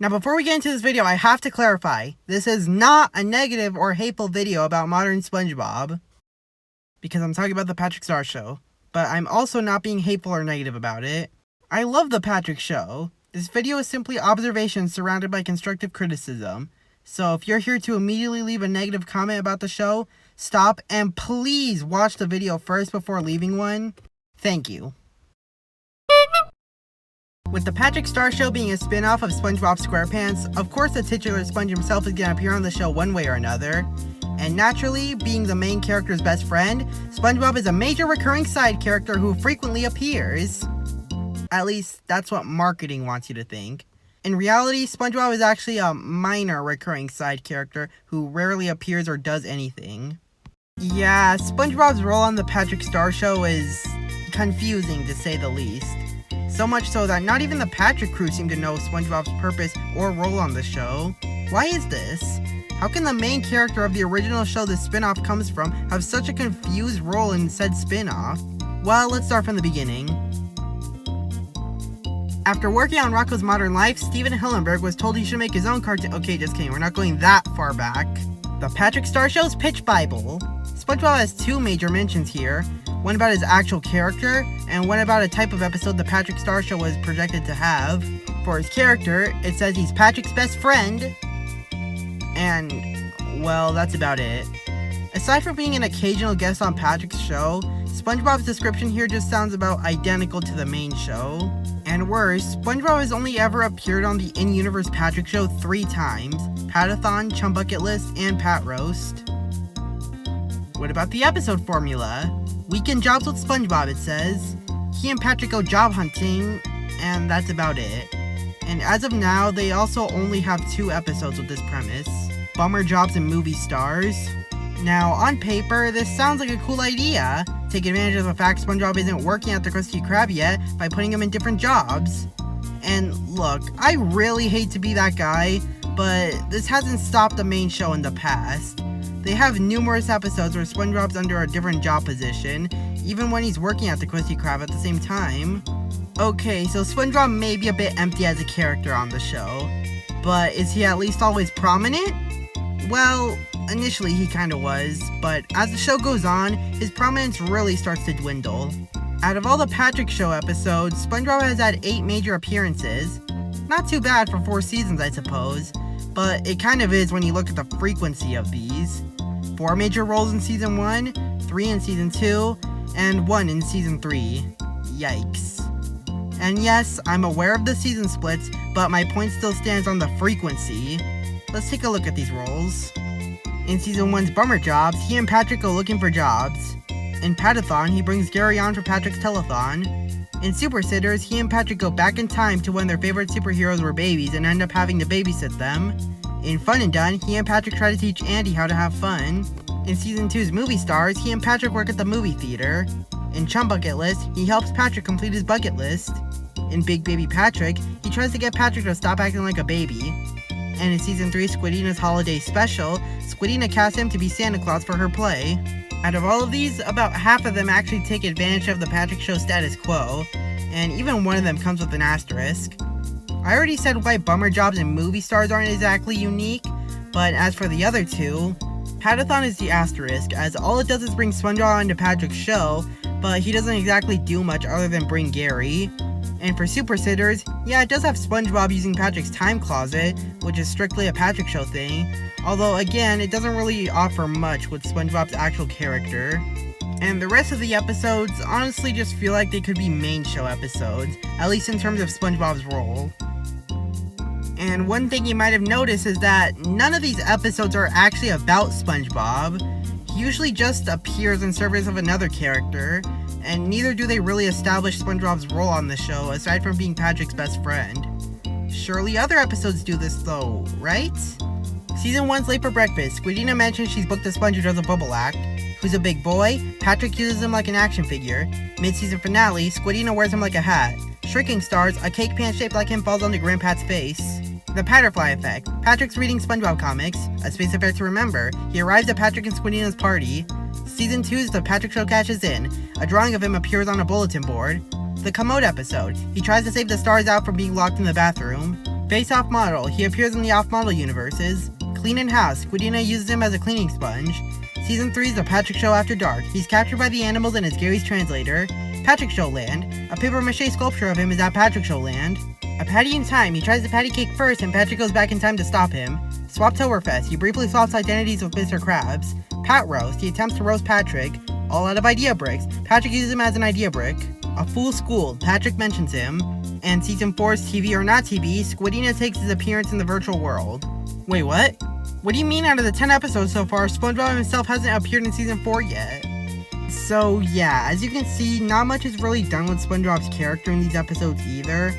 Now before we get into this video, I have to clarify, this is not a negative or hateful video about modern SpongeBob, because I'm talking about the Patrick Star Show, but I'm also not being hateful or negative about it. I love the Patrick Show. This video is simply observations surrounded by constructive criticism, so if you're here to immediately leave a negative comment about the show, stop and please watch the video first before leaving one. Thank you. With the Patrick Star Show being a spin-off of SpongeBob SquarePants, of course the titular Sponge himself is going to appear on the show one way or another. And naturally, being the main character's best friend, SpongeBob is a major recurring side character who frequently appears. At least, that's what marketing wants you to think. In reality, SpongeBob is actually a minor recurring side character who rarely appears or does anything. Yeah, SpongeBob's role on the Patrick Star Show is confusing to say the least. So much so that not even the Patrick crew seem to know SpongeBob's purpose or role on the show. Why is this? How can the main character of the original show the spin-off comes from have such a confused role in said spin-off? Well, let's start from the beginning. After working on Rocko's Modern Life, Steven Hillenburg was told he should make his own cartoon. Okay, just kidding, we're not going that far back. The Patrick Star Show's Pitch Bible. SpongeBob has two major mentions here. One about his actual character, and one about a type of episode the Patrick Star Show was projected to have. For his character, it says he's Patrick's best friend, and, well, that's about it. Aside from being an occasional guest on Patrick's show, SpongeBob's description here just sounds about identical to the main show. And worse, SpongeBob has only ever appeared on the in-universe Patrick show 3 times, Pat-a-thon, Chum Bucket List, and Pat Roast. What about the episode formula? Weekend jobs with SpongeBob, it says. He and Patrick go job hunting, and that's about it. And as of now, they also only have 2 episodes with this premise. Bummer jobs and movie stars. Now, on paper, this sounds like a cool idea. Take advantage of the fact SpongeBob isn't working at the Krusty Krab yet by putting him in different jobs. And look, I really hate to be that guy, but this hasn't stopped the main show in the past. They have numerous episodes where SpongeBob's under a different job position, even when he's working at the Krusty Krab at the same time. Okay, so SpongeBob may be a bit empty as a character on the show, but is he at least always prominent? Well, initially he kinda was, but as the show goes on, his prominence really starts to dwindle. Out of all the Patrick Show episodes, SpongeBob has had 8 major appearances. Not too bad for 4 seasons, I suppose, but it kind of is when you look at the frequency of these. 4 major roles in Season 1, 3 in Season 2, and 1 in Season 3. Yikes. And yes, I'm aware of the season splits, but my point still stands on the frequency. Let's take a look at these roles. In Season 1's Bummer Jobs, he and Patrick go looking for jobs. In Pat-a-thon, he brings Gary on for Patrick's telethon. In Super Sitters, he and Patrick go back in time to when their favorite superheroes were babies and end up having to babysit them. In Fun and Done, he and Patrick try to teach Andy how to have fun. In Season 2's Movie Stars, he and Patrick work at the movie theater. In Chum Bucket List, he helps Patrick complete his bucket list. In Big Baby Patrick, he tries to get Patrick to stop acting like a baby. And in Season 3's Squidina's Holiday Special, Squidina casts him to be Santa Claus for her play. Out of all of these, about half of them actually take advantage of the Patrick Show status quo, and even one of them comes with an asterisk. I already said why Bummer Jobs and Movie Stars aren't exactly unique, but as for the other 2, Pat-a-thon is the asterisk, as all it does is bring SpongeBob onto Patrick's show, but he doesn't exactly do much other than bring Gary. And for Super Sitters, yeah, it does have SpongeBob using Patrick's time closet, which is strictly a Patrick Show thing, although again, it doesn't really offer much with SpongeBob's actual character. And the rest of the episodes honestly just feel like they could be main show episodes, at least in terms of SpongeBob's role. And one thing you might have noticed is that none of these episodes are actually about SpongeBob. He usually just appears in service of another character, and neither do they really establish SpongeBob's role on the show aside from being Patrick's best friend. Surely other episodes do this though, right? Season 1's Late for Breakfast, Squidina mentions she's booked a sponge who does a bubble act. Who's a big boy? Patrick uses him like an action figure. Mid-season finale, Squidina wears him like a hat. Shrinking Stars, a cake pan shaped like him falls onto Grandpat's face. The Patterfly Effect, Patrick's reading SpongeBob comics. A space affair to remember. He arrives at Patrick and Squidina's party. Season 2's The Patrick Show cashes in. A drawing of him appears on a bulletin board. The Commode episode. He tries to save the stars out from being locked in the bathroom. Face-Off Model. He appears in the off-model universes. Cleaning House. Squidina uses him as a cleaning sponge. Season 3 is The Patrick Show After Dark. He's captured by the animals and is Gary's translator. Patrick Show Land. A papier-mâché sculpture of him is at Patrick Show Land. A Patty in Time. He tries the patty cake first and Patrick goes back in time to stop him. Swaptoberfest. He briefly swaps identities with Mr. Krabs. Pat Roast. He attempts to roast Patrick, all out of idea bricks. Patrick uses him as an idea brick. A Fool Schooled. Patrick mentions him. And Season 4's TV or Not TV, Squidina takes his appearance in the virtual world. Wait, what? What do you mean out of the 10 episodes so far, SpongeBob himself hasn't appeared in Season 4 yet? So yeah, as you can see, not much is really done with SpongeBob's character in these episodes either.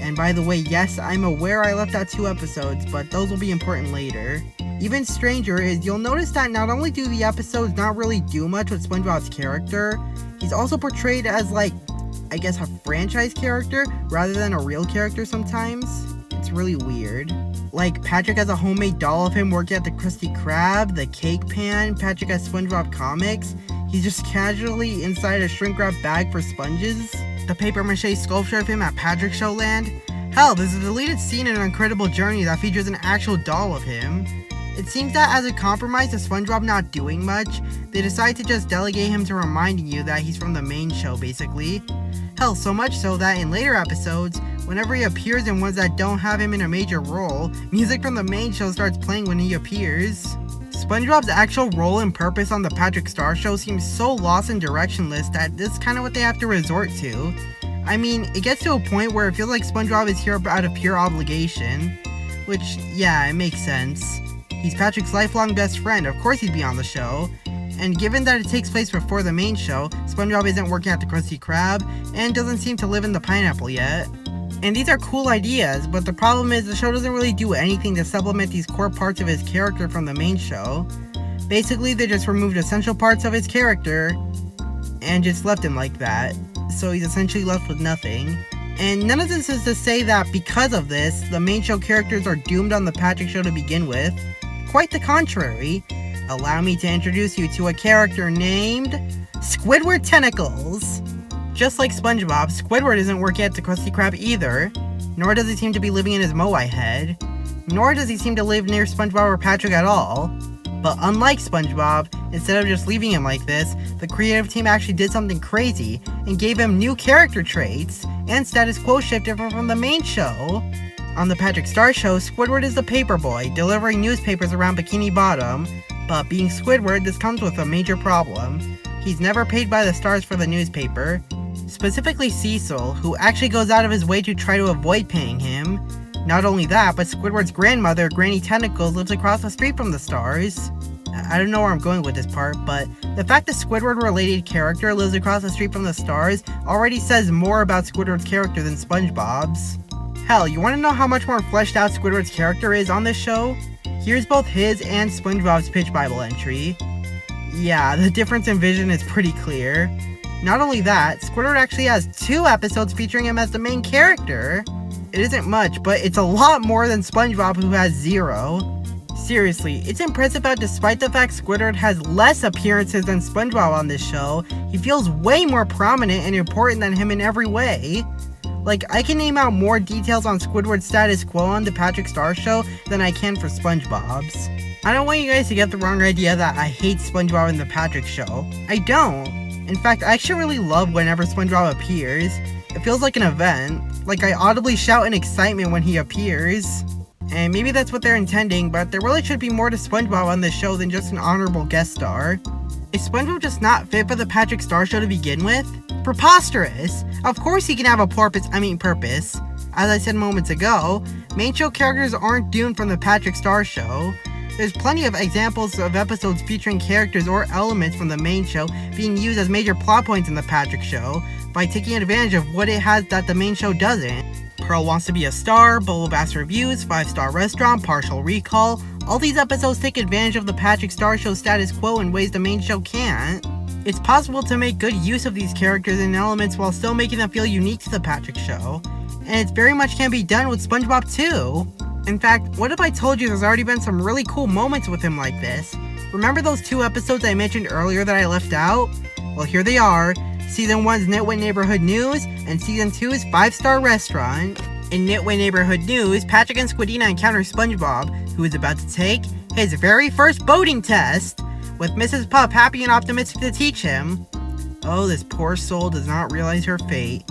And by the way, yes, I'm aware I left out 2 episodes, but those will be important later. Even stranger is you'll notice that not only do the episodes not really do much with SpongeBob's character, he's also portrayed as like, I guess a franchise character rather than a real character sometimes. It's really weird. Like, Patrick has a homemade doll of him working at the Krusty Krab, the Cake Pan, Patrick has SpongeBob comics. He's just casually inside a shrink wrap bag for sponges. The papier-mâché sculpture of him at Patrick Show Land. Hell, there's a deleted scene in An Incredible Journey that features an actual doll of him. It seems that as a compromise to SpongeBob not doing much, they decide to just delegate him to reminding you that he's from the main show, basically. Hell, so much so that in later episodes, whenever he appears in ones that don't have him in a major role, music from the main show starts playing when he appears. SpongeBob's actual role and purpose on the Patrick Star Show seems so lost and directionless that this is kind of what they have to resort to. I mean, it gets to a point where it feels like SpongeBob is here out of pure obligation, which, yeah, it makes sense. He's Patrick's lifelong best friend, of course he'd be on the show. And given that it takes place before the main show, SpongeBob isn't working at the Krusty Krab, and doesn't seem to live in the pineapple yet. And these are cool ideas, but the problem is the show doesn't really do anything to supplement these core parts of his character from the main show. Basically, they just removed essential parts of his character, and just left him like that. So he's essentially left with nothing. And none of this is to say that because of this, the main show characters are doomed on the Patrick Show to begin with. Quite the contrary. Allow me to introduce you to a character named Squidward Tentacles. Just like SpongeBob, Squidward isn't working at the Krusty Krab either, nor does he seem to be living in his Moai head, nor does he seem to live near SpongeBob or Patrick at all. But unlike SpongeBob, instead of just leaving him like this, the creative team actually did something crazy and gave him new character traits and status quo shifted from the main show. On the Patrick Star Show, Squidward is the paper boy, delivering newspapers around Bikini Bottom, but being Squidward, this comes with a major problem. He's never paid by the stars for the newspaper, specifically Cecil, who actually goes out of his way to try to avoid paying him. Not only that, but Squidward's grandmother, Granny Tentacles, lives across the street from the stars. I don't know where I'm going with this part, but the fact that Squidward-related character lives across the street from the stars already says more about Squidward's character than SpongeBob's. Hell, you want to know how much more fleshed out Squidward's character is on this show? Here's both his and SpongeBob's pitch Bible entry. Yeah, the difference in vision is pretty clear. Not only that, Squidward actually has 2 episodes featuring him as the main character. It isn't much, but it's a lot more than SpongeBob, who has 0. Seriously, it's impressive how despite the fact Squidward has less appearances than SpongeBob on this show, he feels way more prominent and important than him in every way. Like, I can name out more details on Squidward's status quo on the Patrick Star Show than I can for SpongeBob's. I don't want you guys to get the wrong idea that I hate SpongeBob in the Patrick Show. I don't. In fact, I actually really love whenever SpongeBob appears. It feels like an event. Like, I audibly shout in excitement when he appears. And maybe that's what they're intending, but there really should be more to SpongeBob on this show than just an honorable guest star. Is SpongeBob just not fit for the Patrick Star Show to begin with? Preposterous! Of course he can have a purpose. As I said moments ago, main show characters aren't doomed from the Patrick Star Show. There's plenty of examples of episodes featuring characters or elements from the main show being used as major plot points in the Patrick Show by taking advantage of what it has that the main show doesn't. Pearl Wants to Be a Star, Bubble Bass Reviews, 5-Star Restaurant, Partial Recall. All these episodes take advantage of the Patrick Star Show status quo in ways the main show can't. It's possible to make good use of these characters and elements while still making them feel unique to the Patrick Show. And it very much can be done with SpongeBob too. In fact, what if I told you there's already been some really cool moments with him like this? Remember those 2 episodes I mentioned earlier that I left out? Well, here they are. Season 1's Nitwit Neighborhood News, and Season 2's 5-Star Restaurant. In Nitwit Neighborhood News, Patrick and Squidina encounter SpongeBob, who is about to take his very first boating test, with Mrs. Puff happy and optimistic to teach him. Oh, this poor soul does not realize her fate.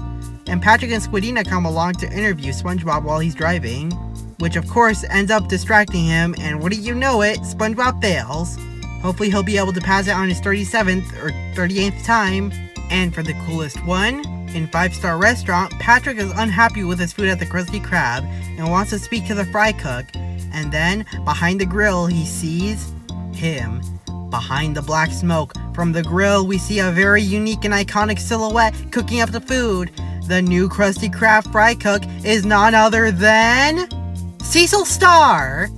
And Patrick and Squidina come along to interview SpongeBob while he's driving, which of course ends up distracting him, and wouldn't you know it, SpongeBob fails. Hopefully he'll be able to pass it on his 37th or 38th time. And for the coolest one, in 5-Star Restaurant, Patrick is unhappy with his food at the Krusty Krab and wants to speak to the fry cook. And then, behind the grill, he sees him. Behind the black smoke from the grill, we see a very unique and iconic silhouette cooking up the food. The new Krusty Krab fry cook is none other than Cecil Star!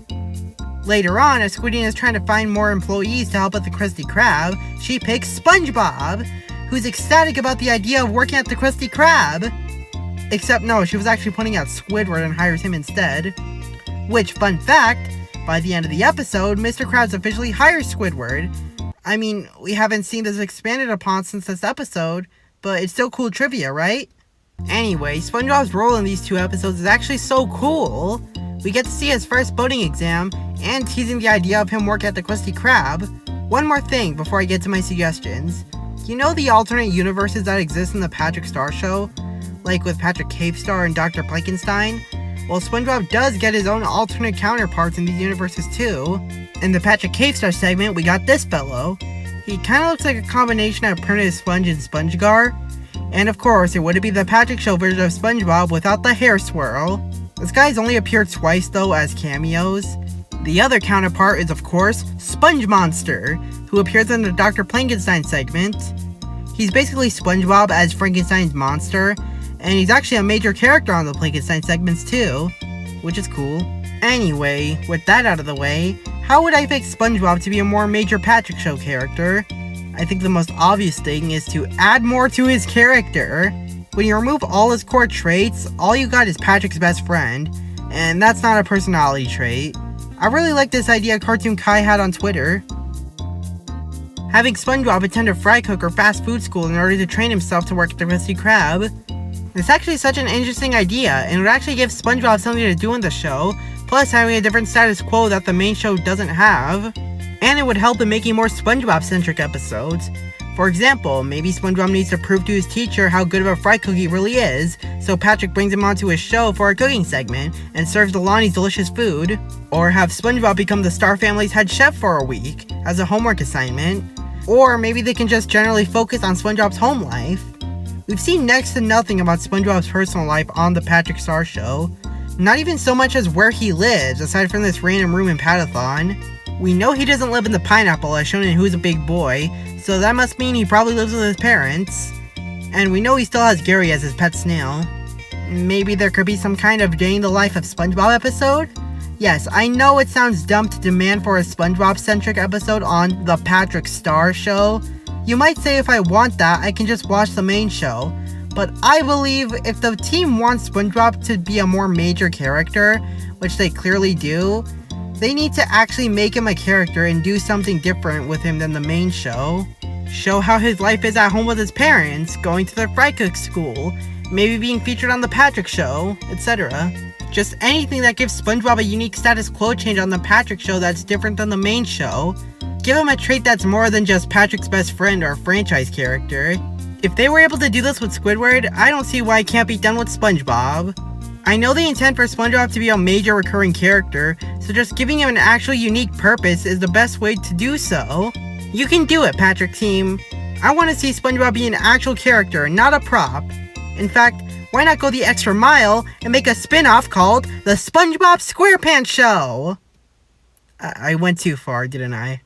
Later on, as Squidina is trying to find more employees to help at the Krusty Krab, she picks SpongeBob, who's ecstatic about the idea of working at the Krusty Krab. Except no, she was actually pointing out Squidward and hires him instead. Which, fun fact, by the end of the episode, Mr. Krabs officially hires Squidward. I mean, we haven't seen this expanded upon since this episode, but it's still cool trivia, right? Anyway, SpongeBob's role in these 2 episodes is actually so cool. We get to see his first boating exam, and teasing the idea of him working at the Krusty Krab. One more thing before I get to my suggestions. You know the alternate universes that exist in the Patrick Star Show? Like with Patrick Cave Star and Dr. Plankenstein? Well, SpongeBob does get his own alternate counterparts in these universes too. In the Patrick Cave Star segment, we got this fellow. He kinda looks like a combination of Primitive Sponge and SpongeGar. And of course, it wouldn't be the Patrick Show version of SpongeBob without the hair swirl. This guy's only appeared twice though as cameos. The other counterpart is of course Sponge Monster, who appears in the Dr. Plankenstein segment. He's basically SpongeBob as Frankenstein's monster, and he's actually a major character on the Plankenstein segments too, which is cool. Anyway, with that out of the way, how would I pick SpongeBob to be a more major Patrick Show character? I think the most obvious thing is to add more to his character. When you remove all his core traits, all you got is Patrick's best friend, and that's not a personality trait. I really like this idea Cartoon Kai had on Twitter. Having SpongeBob attend a fry cook or fast food school in order to train himself to work at the Krusty Krab. It's actually such an interesting idea, and it would actually give SpongeBob something to do in the show, plus having a different status quo that the main show doesn't have. And it would help in making more SpongeBob-centric episodes. For example, maybe SpongeBob needs to prove to his teacher how good of a fry cook he really is, so Patrick brings him onto his show for a cooking segment, and serves the Lonnies delicious food. Or have SpongeBob become the Star Family's head chef for a week, as a homework assignment. Or maybe they can just generally focus on SpongeBob's home life. We've seen next to nothing about SpongeBob's personal life on the Patrick Star Show. Not even so much as where he lives, aside from this random room in Patathon. We know he doesn't live in the pineapple as shown in Who's a Big Boy, so that must mean he probably lives with his parents. And we know he still has Gary as his pet snail. Maybe there could be some kind of day in the life of SpongeBob episode? Yes, I know it sounds dumb to demand for a SpongeBob-centric episode on the Patrick Star Show. You might say if I want that, I can just watch the main show. But I believe if the team wants SpongeBob to be a more major character, which they clearly do, they need to actually make him a character and do something different with him than the main show. Show how his life is at home with his parents, going to their fry cook school, maybe being featured on the Patrick Show, etc. Just anything that gives SpongeBob a unique status quo change on the Patrick Show that's different than the main show. Give him a trait that's more than just Patrick's best friend or a franchise character. If they were able to do this with Squidward, I don't see why it can't be done with SpongeBob. I know they intend for SpongeBob to be a major recurring character, so just giving him an actual unique purpose is the best way to do so. You can do it, Patrick team. I want to see SpongeBob be an actual character, not a prop. In fact, why not go the extra mile and make a spin-off called The SpongeBob SquarePants Show? I went too far, didn't I?